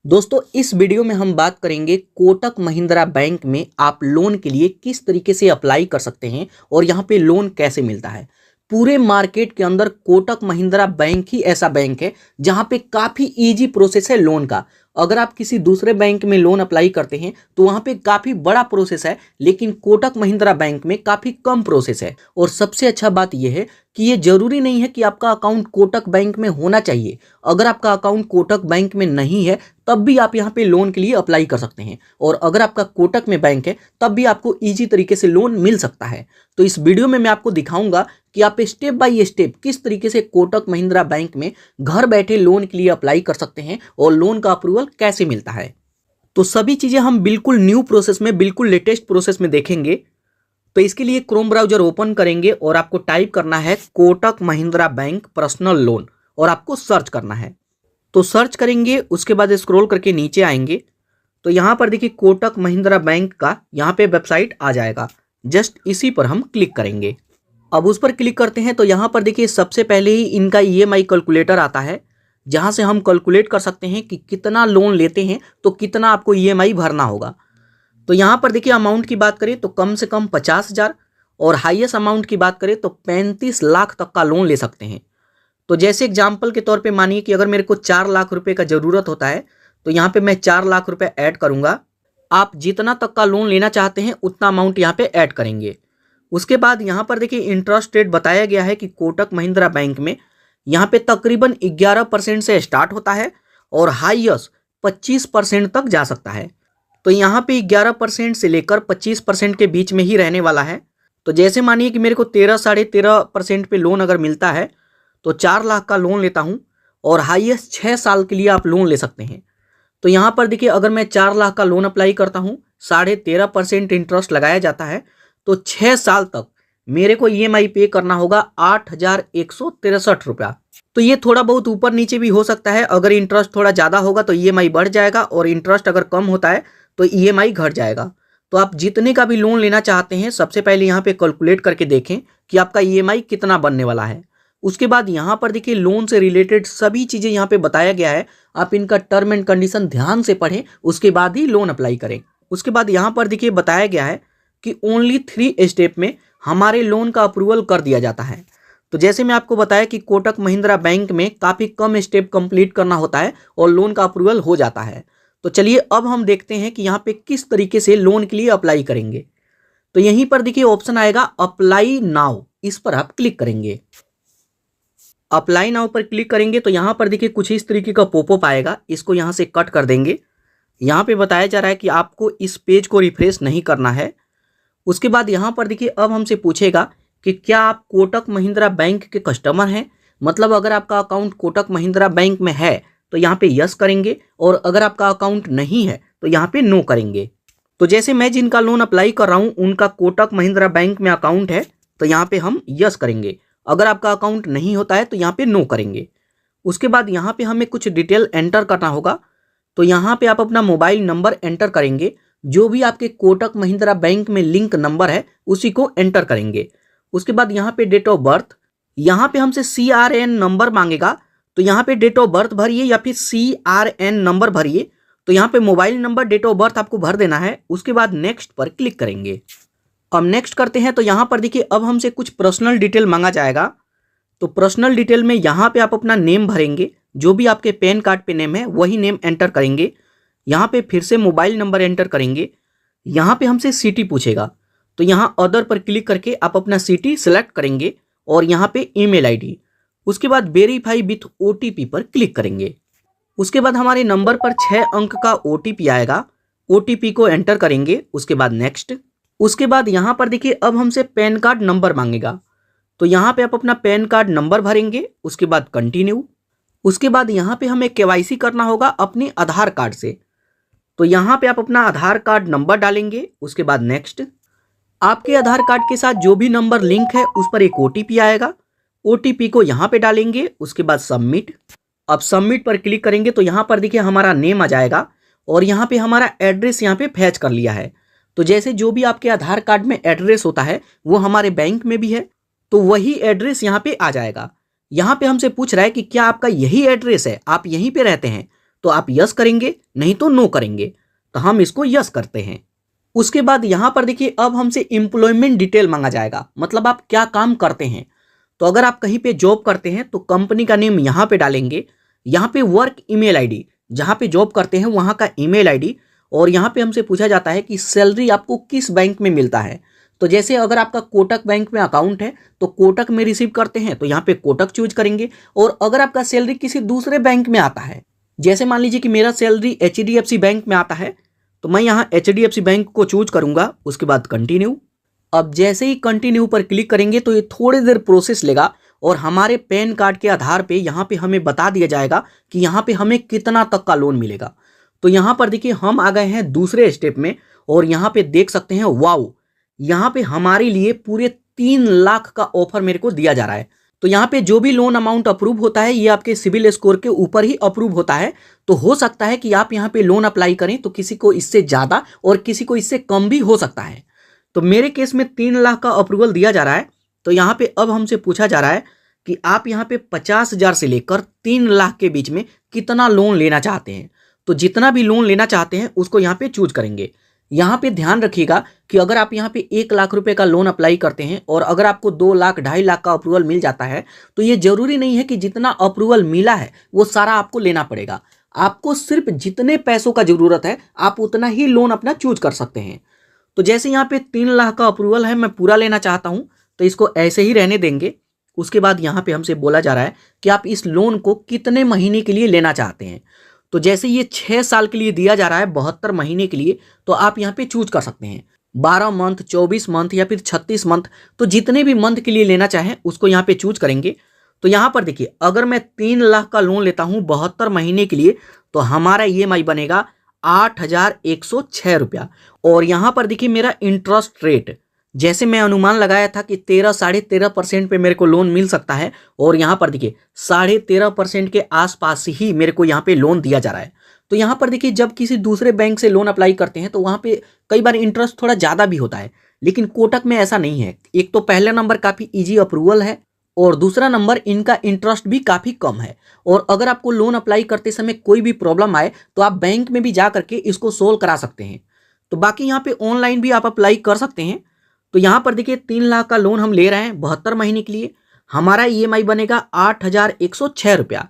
दोस्तों इस वीडियो में हम बात करेंगे कोटक महिंद्रा बैंक में आप लोन के लिए किस तरीके से अप्लाई कर सकते हैं और यहाँ पे लोन कैसे मिलता है। पूरे मार्केट के अंदर कोटक महिंद्रा बैंक ही ऐसा बैंक है जहाँ पे काफ़ी इजी प्रोसेस है लोन का। अगर आप किसी दूसरे बैंक में लोन अप्लाई करते हैं तो वहाँ पे काफ़ी बड़ा प्रोसेस है, लेकिन कोटक महिंद्रा बैंक में काफ़ी कम प्रोसेस है। और सबसे अच्छा बात यह है कि ये जरूरी नहीं है कि आपका अकाउंट कोटक बैंक में होना चाहिए। अगर आपका अकाउंट कोटक बैंक में नहीं है तब भी आप यहाँ पे लोन के लिए अप्लाई कर सकते हैं, और अगर आपका कोटक में बैंक है तब भी आपको इजी तरीके से लोन मिल सकता है। तो इस वीडियो में मैं आपको दिखाऊंगा कि आप स्टेप बाय स्टेप किस तरीके से कोटक महिंद्रा बैंक में घर बैठे लोन के लिए अप्लाई कर सकते हैं और लोन का अप्रूवल कैसे मिलता है। तो सभी चीज़ें हम बिल्कुल न्यू प्रोसेस में, बिल्कुल लेटेस्ट प्रोसेस में देखेंगे। तो इसके लिए क्रोम ब्राउजर ओपन करेंगे और आपको टाइप करना है Kotak Mahindra bank personal loan और आपको सर्च करना है। तो सर्च करेंगे, उसके बाद स्क्रॉल करके नीचे आएंगे तो यहाँ पर देखिए कोटक महिंद्रा बैंक का यहाँ पे वेबसाइट आ जाएगा। जस्ट इसी पर हम क्लिक करेंगे। अब उस पर क्लिक करते हैं तो यहाँ पर देखिए सबसे पहले ही इनका ईएमआई कैलकुलेटर आता है, जहाँ से हम कैलकुलेट कर सकते हैं कि कितना लोन लेते हैं तो कितना आपको ईएमआई भरना होगा। तो यहाँ पर देखिए अमाउंट की बात करें तो कम से कम 50,000 और हाईएस्ट अमाउंट की बात करें तो 35 लाख तक का लोन ले सकते हैं। तो जैसे एग्जाम्पल के तौर पे मानिए कि अगर मेरे को 4 लाख रुपए का ज़रूरत होता है तो यहाँ पे मैं 4 लाख रुपए ऐड करूँगा। आप जितना तक का लोन लेना चाहते हैं उतना अमाउंट यहाँ पे ऐड करेंगे। उसके बाद यहाँ पर देखिए इंटरेस्ट रेट बताया गया है कि कोटक महिंद्रा बैंक में यहाँ पे तकरीबन 11% से स्टार्ट होता है और हाईएस्ट 25% तक जा सकता है। तो यहाँ पे 11% से लेकर 25% के बीच में ही रहने वाला है। तो जैसे मानिए कि मेरे को 13-13.5% पे लोन अगर मिलता है तो 4 लाख का लोन लेता हूँ और हाईएस्ट 6 साल के लिए आप लोन ले सकते हैं। तो यहाँ पर देखिए अगर मैं 4 लाख का लोन अप्लाई करता हूँ, 13.5% इंटरेस्ट लगाया जाता है, तो 6 साल तक मेरे को ईएमआई पे करना होगा 8,163 रुपया। तो ये थोड़ा बहुत ऊपर नीचे भी हो सकता है। अगर इंटरेस्ट थोड़ा ज़्यादा होगा तो ईएमआई बढ़ जाएगा और इंटरेस्ट अगर कम होता है तो ईएमआई घट जाएगा। तो आप जितने का भी लोन लेना चाहते हैं सबसे पहले यहाँ पे कैलकुलेट करके देखें कि आपका ईएमआई कितना बनने वाला है। उसके बाद यहाँ पर देखिए लोन से रिलेटेड सभी चीज़ें यहाँ पे बताया गया है। आप इनका टर्म एंड कंडीशन ध्यान से पढ़ें, उसके बाद ही लोन अप्लाई करें। उसके बाद यहाँ पर देखिए बताया गया है कि ओनली 3 स्टेप में हमारे लोन का अप्रूवल कर दिया जाता है। तो जैसे मैं आपको बताया कि कोटक महिंद्रा बैंक में काफ़ी कम स्टेप कंप्लीट करना होता है और लोन का अप्रूवल हो जाता है। तो चलिए अब हम देखते हैं कि यहाँ पे किस तरीके से लोन के लिए अप्लाई करेंगे। तो यहीं पर देखिए ऑप्शन आएगा अप्लाई नाउ, इस पर आप क्लिक करेंगे। अप्लाई नाउ पर क्लिक करेंगे तो यहाँ पर देखिए कुछ इस तरीके का पॉपअप आएगा, इसको यहाँ से कट कर देंगे। यहाँ पे बताया जा रहा है कि आपको इस पेज को रिफ्रेश नहीं करना है। उसके बाद यहाँ पर देखिए अब हमसे पूछेगा कि क्या आप कोटक महिंद्रा बैंक के कस्टमर हैं। मतलब अगर आपका अकाउंट कोटक महिंद्रा बैंक में है तो यहाँ पे यस करेंगे, और अगर आपका अकाउंट नहीं है तो यहाँ पे नो करेंगे। तो जैसे मैं जिनका लोन अप्लाई कर रहा हूँ उनका कोटक महिंद्रा बैंक में अकाउंट है तो यहाँ पे हम यस करेंगे। अगर आपका अकाउंट नहीं होता है तो यहाँ पे नो करेंगे। उसके बाद यहाँ पे हमें कुछ डिटेल एंटर करना होगा। तो यहाँ पे आप अपना मोबाइल नंबर एंटर करेंगे, जो भी आपके कोटक महिंद्रा बैंक में लिंक नंबर है उसी को एंटर करेंगे। उसके बाद यहाँ पे डेट ऑफ बर्थ, यहाँ पे हमसे CRN नंबर मांगेगा तो यहाँ पे डेट ऑफ बर्थ भरिए या फिर CRN नंबर भरिए। तो यहाँ पे mobile number, date of birth आपको भर देना है। उसके बाद नेक्स्ट पर क्लिक करेंगे। अब नेक्स्ट करते हैं तो यहाँ पर देखिए अब हमसे कुछ पर्सनल डिटेल मांगा जाएगा। तो पर्सनल डिटेल में यहाँ पे आप अपना नेम भरेंगे, जो भी आपके पैन कार्ड पे नेम है वही नेम एंटर करेंगे। यहाँ पे फिर से मोबाइल नंबर एंटर करेंगे। यहाँ पे हमसे सिटी पूछेगा तो यहाँ अदर पर क्लिक करके आप अपना सिटी सेलेक्ट करेंगे और यहाँ पे ईमेल आईडी। उसके बाद वेरीफाई विथ OTP पर क्लिक करेंगे। उसके बाद हमारे नंबर पर 6 अंक का OTP आएगा, OTP को एंटर करेंगे। उसके बाद नेक्स्ट। उसके बाद यहाँ पर देखिए अब हमसे पैन कार्ड नंबर मांगेगा तो यहाँ पे आप अपना पैन कार्ड नंबर भरेंगे। उसके बाद कंटिन्यू। उसके बाद यहाँ पे हमें KYC करना होगा अपने आधार कार्ड से, तो यहाँ पे आप अपना आधार कार्ड नंबर डालेंगे। उसके बाद नेक्स्ट। आपके आधार कार्ड के साथ जो भी नंबर लिंक है उस पर एक OTP आएगा, OTP को यहाँ पे डालेंगे। उसके बाद सबमिट। अब सबमिट पर क्लिक करेंगे तो यहाँ पर देखिए हमारा नेम आ जाएगा और यहाँ पे हमारा एड्रेस यहाँ पे फैच कर लिया है। तो जैसे जो भी आपके आधार कार्ड में एड्रेस होता है वो हमारे बैंक में भी है, तो वही एड्रेस यहाँ पे आ जाएगा। यहाँ पे हमसे पूछ रहा है कि क्या आपका यही एड्रेस है, आप यहीं पे रहते हैं। तो आप यस करेंगे, नहीं तो नो करेंगे। तो हम इसको यस करते हैं। उसके बाद यहाँ पर देखिए अब हमसे एम्प्लॉयमेंट डिटेल मांगा जाएगा, मतलब आप क्या काम करते हैं। तो अगर आप कहीं पे जॉब करते हैं तो कंपनी का नेम यहाँ पे डालेंगे, यहाँ पे वर्क ईमेल आईडी, जहाँ पे जॉब करते हैं वहाँ का ईमेल आईडी, और यहाँ पे हमसे पूछा जाता है कि सैलरी आपको किस बैंक में मिलता है। तो जैसे अगर आपका कोटक बैंक में अकाउंट है तो कोटक में रिसीव करते हैं तो यहाँ पे कोटक चूज करेंगे। और अगर आपका सैलरी किसी दूसरे बैंक में आता है, जैसे मान लीजिए कि मेरा सैलरी HDFC बैंक में आता है, तो मैं यहाँ HDFC बैंक को चूज करूंगा। उसके बाद कंटिन्यू। अब जैसे ही कंटिन्यू पर क्लिक करेंगे तो ये थोड़ी देर प्रोसेस लेगा और हमारे पैन कार्ड के आधार पे यहाँ पे हमें बता दिया जाएगा कि यहाँ पे हमें कितना तक का लोन मिलेगा। तो यहाँ पर देखिए हम आ गए हैं दूसरे स्टेप में, और यहाँ पे देख सकते हैं वाओ, यहाँ पे हमारे लिए पूरे 3 लाख का ऑफर मेरे को दिया जा रहा है। तो यहाँ पे जो भी लोन अमाउंट अप्रूव होता है ये आपके सिविल स्कोर के ऊपर ही अप्रूव होता है। तो हो सकता है कि आप यहाँ पे लोन अप्लाई करें तो किसी को इससे ज़्यादा और किसी को इससे कम भी हो सकता है। तो मेरे केस में 3 लाख का अप्रूवल दिया जा रहा है। तो यहाँ पे अब हमसे पूछा जा रहा है कि आप यहाँ पे 50,000 से लेकर 3 लाख के बीच में कितना लोन लेना चाहते हैं। तो जितना भी लोन लेना चाहते हैं उसको यहाँ पे चूज करेंगे। यहाँ पे ध्यान रखिएगा कि अगर आप यहाँ पे 1 लाख रुपए का लोन अप्लाई करते हैं और अगर आपको 2 लाख 2.5 लाख का अप्रूवल मिल जाता है तो ये जरूरी नहीं है कि जितना अप्रूवल मिला है वो सारा आपको लेना पड़ेगा। आपको सिर्फ जितने पैसों का जरूरत है आप उतना ही लोन अपना चूज कर सकते हैं। तो जैसे यहाँ पे 3 लाख का अप्रूवल है, मैं पूरा लेना चाहता हूँ तो इसको ऐसे ही रहने देंगे। उसके बाद यहाँ पे हमसे बोला जा रहा है कि आप इस लोन को कितने महीने के लिए लेना चाहते हैं। तो जैसे ये 6 साल के लिए दिया जा रहा है, 72 महीने के लिए, तो आप यहाँ पे चूज कर सकते हैं 12 मंथ, 24 मंथ या फिर 36 मंथ। तो जितने भी मंथ के लिए लेना चाहें उसको यहाँ पे चूज करेंगे। तो यहाँ पर देखिए अगर मैं 3 लाख का लोन लेता हूँ 72 महीने के लिए तो हमारा EMI बनेगा 8,106 रुपया। और यहाँ पर देखिए मेरा इंटरेस्ट रेट, जैसे मैं अनुमान लगाया था कि 13-13.5% पे मेरे को लोन मिल सकता है, और यहाँ पर देखिए 13.5% के आसपास ही मेरे को यहाँ पे लोन दिया जा रहा है। तो यहाँ पर देखिए जब किसी दूसरे बैंक से लोन अप्लाई करते हैं तो वहाँ पे कई बार इंटरेस्ट थोड़ा ज़्यादा भी होता है, लेकिन कोटक में ऐसा नहीं है। एक तो पहला नंबर काफ़ी ईजी अप्रूवल है और दूसरा नंबर इनका इंटरेस्ट भी काफ़ी कम है। और अगर आपको लोन अप्लाई करते समय कोई भी प्रॉब्लम आए तो आप बैंक में भी जा करके इसको सोल्व करा सकते हैं। तो बाकी यहाँ पे ऑनलाइन भी आप अप्लाई कर सकते हैं। तो यहाँ पर देखिए 3 लाख का लोन हम ले रहे हैं 72 महीने के लिए, हमारा EMI बनेगा 8,106 रुपया।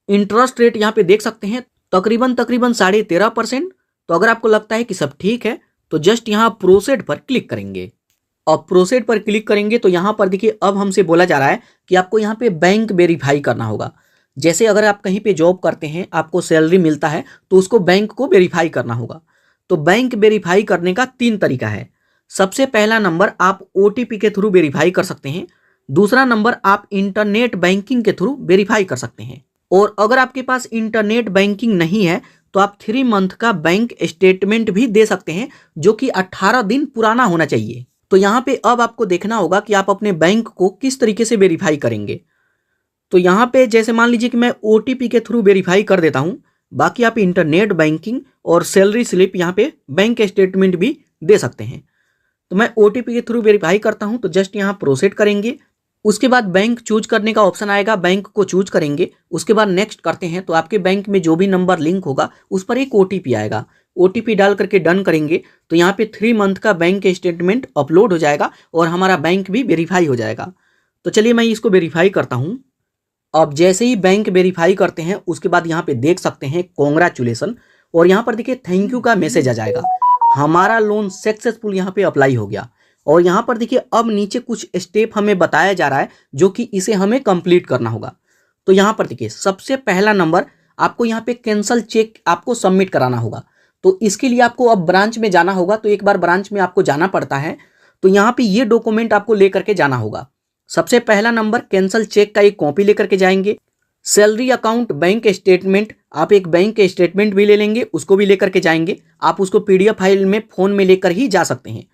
इंटरेस्ट रेट यहाँ पे देख सकते हैं तकरीबन 13.5%। तो अगर आपको लगता है कि सब ठीक है तो जस्ट यहाँ प्रोसीड पर क्लिक करेंगे। अब प्रोसीड पर क्लिक करेंगे तो यहाँ पर देखिए अब हमसे बोला जा रहा है कि आपको यहाँ पे बैंक वेरीफाई करना होगा। जैसे अगर आप कहीं पे जॉब करते हैं, आपको सैलरी मिलता है तो उसको बैंक को वेरीफाई करना होगा। तो बैंक वेरीफाई करने का 3 तरीका है। सबसे पहला नंबर आप OTP के थ्रू वेरीफाई कर सकते हैं। दूसरा नंबर आप इंटरनेट बैंकिंग के थ्रू वेरीफाई कर सकते हैं। और अगर आपके पास इंटरनेट बैंकिंग नहीं है तो आप 3 मंथ का बैंक स्टेटमेंट भी दे सकते हैं, जो कि 18 दिन पुराना होना चाहिए। तो यहाँ पे अब आपको देखना होगा कि आप अपने बैंक को किस तरीके से वेरीफाई करेंगे। तो यहाँ पे जैसे मान लीजिए कि मैं OTP के थ्रू वेरीफाई कर देता हूँ, बाकी आप इंटरनेट बैंकिंग और सैलरी स्लिप यहाँ पे बैंक स्टेटमेंट भी दे सकते हैं। तो मैं OTP के थ्रू वेरीफाई करता हूँ तो जस्ट यहाँ प्रोसीड करेंगे। उसके बाद बैंक चूज करने का ऑप्शन आएगा, बैंक को चूज करेंगे। उसके बाद नेक्स्ट करते हैं तो आपके बैंक में जो भी नंबर लिंक होगा उस पर एक OTP आएगा। OTP डाल करके डन करेंगे तो यहाँ पे 3 मंथ का बैंक स्टेटमेंट अपलोड हो जाएगा और हमारा बैंक भी वेरीफाई हो जाएगा। तो चलिए मैं इसको वेरीफाई करता हूँ। अब जैसे ही बैंक वेरीफाई करते हैं उसके बाद यहाँ पे देख सकते हैं कॉन्ग्रेचुलेसन, और यहाँ पर देखिए थैंक यू का मैसेज आ जाएगा। हमारा लोन सक्सेसफुल यहाँ पे अप्लाई हो गया। और यहाँ पर देखिए अब नीचे कुछ स्टेप हमें बताया जा रहा है जो कि इसे हमें कंप्लीट करना होगा। तो यहाँ पर देखिए सबसे पहला नंबर आपको यहाँ पे कैंसल चेक आपको सबमिट कराना होगा। तो इसके लिए आपको अब ब्रांच में जाना होगा। तो एक बार ब्रांच में आपको जाना पड़ता है, तो यहाँ पे ये डॉक्यूमेंट आपको लेकर के जाना होगा। सबसे पहला नंबर कैंसल चेक का एक कॉपी लेकर के जाएंगे। सैलरी अकाउंट बैंक स्टेटमेंट, आप एक बैंक स्टेटमेंट भी ले लेंगे, उसको भी लेकर के जाएंगे। आप उसको PDF फाइल में फ़ोन में लेकर ही जा सकते हैं।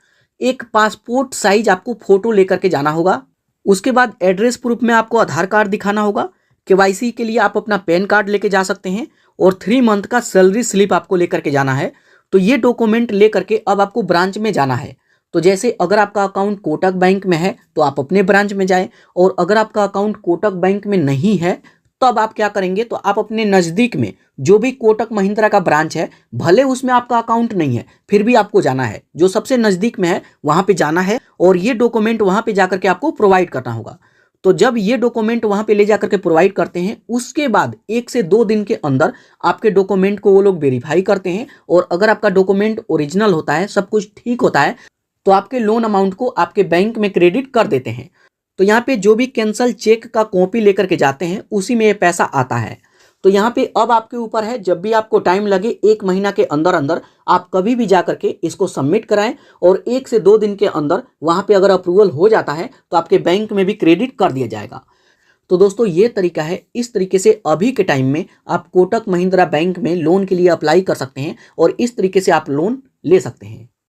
एक पासपोर्ट साइज आपको फोटो लेकर के जाना होगा। उसके बाद एड्रेस प्रूफ में आपको आधार कार्ड दिखाना होगा। KYC के लिए आप अपना पैन कार्ड लेके जा सकते हैं और 3 मंथ का सैलरी स्लिप आपको लेकर के जाना है। तो ये डॉक्यूमेंट लेकर के अब आपको ब्रांच में जाना है। तो जैसे अगर आपका अकाउंट कोटक बैंक में है तो आप अपने ब्रांच में जाएं, और अगर आपका अकाउंट कोटक बैंक में नहीं है तब आप क्या करेंगे, तो आप अपने नज़दीक में जो भी कोटक महिंद्रा का ब्रांच है, भले उसमें आपका अकाउंट नहीं है, फिर भी आपको जाना है, जो सबसे नज़दीक में है वहाँ पे जाना है और ये डॉक्यूमेंट वहाँ पे जाकर के आपको प्रोवाइड करना होगा। तो जब ये डॉक्यूमेंट वहाँ पे ले जाकर के प्रोवाइड करते हैं, उसके बाद 1 से 2 दिन के अंदर आपके डॉक्यूमेंट को वो लोग वेरीफाई करते हैं और अगर आपका डॉक्यूमेंट ओरिजिनल होता है, सब कुछ ठीक होता है, तो आपके लोन अमाउंट को आपके बैंक में क्रेडिट कर देते हैं। तो यहाँ पे जो भी कैंसल चेक का कॉपी लेकर के जाते हैं, उसी में ये पैसा आता है। तो यहाँ पे अब आपके ऊपर है, जब भी आपको टाइम लगे 1 महीना के अंदर अंदर आप कभी भी जा करके इसको सबमिट कराएं और 1 से 2 दिन के अंदर वहाँ पे अगर अप्रूवल हो जाता है तो आपके बैंक में भी क्रेडिट कर दिया जाएगा। तो दोस्तों ये तरीका है, इस तरीके से अभी के टाइम में आप कोटक महिंद्रा बैंक में लोन के लिए अप्लाई कर सकते हैं और इस तरीके से आप लोन ले सकते हैं।